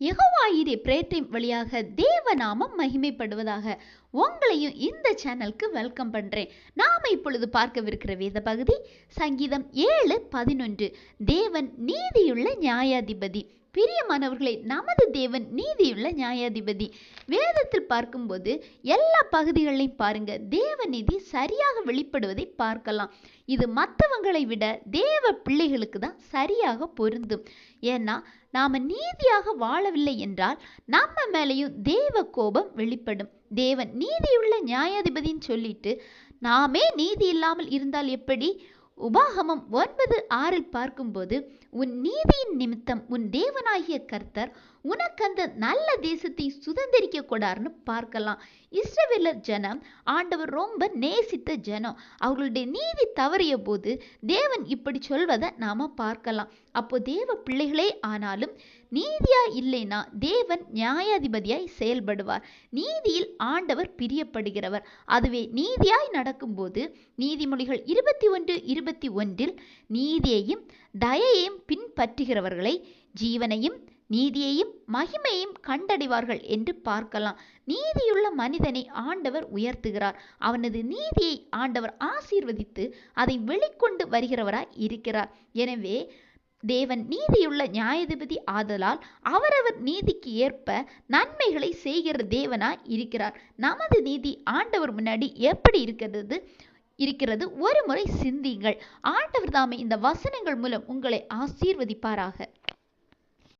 யெகோவாயிரே பிரேட்டை வழியாக தேவநாமம் மகிமைப்படுவதாக. உங்களையும் இந்த சேனலுக்கு வெல்கம் பண்றேன். நாம இப்பொழுது பார்க்கவிருக்கிற வேத பகுதி சங்கீதம் 7:11. தேவன் நீதியுள்ள நியாயாதிபதி. பிரியமானவர்களே, நமது தேவன் நீதியுள்ள நியாயாதிபதி. வேதத்தில் பார்க்கும்போது எல்லா பகுதிகளையும் பாருங்க, தேவ நீதி சரியாக வெளிப்படுவதை பார்க்கலாம். இது மற்றவங்களை விட தேவ பிள்ளைகளுக்கு தான் சரியாக பொருந்தும். ஏன்னா நாம நீதியாக வாழவில்லை என்றால் நம்ம மேலேயும் தேவ கோபம் வெளிப்படும். தேவன் நீதியுள்ள நியாயாதிபதின்னு சொல்லிட்டு நாமே நீதி இல்லாமல் இருந்தால் எப்படி? உபாகமம் 9:6 பார்க்கும்போது, உன் நீதியின் நிமித்தம் உன் தேவனாகிய கர்த்தர் உனக்கு அந்த நல்ல தேசத்தை சுதந்திரிக்க கொடார்னு பார்க்கலாம். இஸ்ரவேலர் ஜனம் ஆண்டவர் ரொம்ப நேசித்த ஜனம். அவர்களுடைய நீதி தவறிய போது தேவன் இப்படி சொல்வதை நாம பார்க்கலாம். அப்போ தேவ பிள்ளைகளே ஆனாலும் நீதியா இல்லைனா தேவன் நியாயாதிபதியாய் செயல்படுவார். நீதியில் ஆண்டவர் பிரியப்படுகிறவர். அதுவே நீதியாய் நடக்கும்போது நீதிமொழிகள் 21:21 நீதியையும் தயையையும் பின்பற்றுகிறவர்களை ஜீவனையும் நீதியையும் மகிமையும் கண்டடைவார்கள் என்று பார்க்கலாம். நீதியுள்ள மனிதனை ஆண்டவர் உயர்த்துகிறார். அவனது நீதியை ஆண்டவர் ஆசீர்வதித்து அதை வெளிக்கொண்டு வருகிறவராய் இருக்கிறார். எனவே தேவன் நீதியுள்ள நியாயாதிபதி ஆதலால் அவரவர் நீதிக்கு ஏற்ப நன்மைகளை செய்கிற தேவனாய் இருக்கிறார். நமது நீதி ஆண்டவர் முன்னாடி எப்படி இருக்கிறது ஒரு முறை சிந்தியுங்கள். ஆண்டவர் தாமே இந்த வசனங்கள் மூலம் உங்களை ஆசீர்வதிப்பாராக.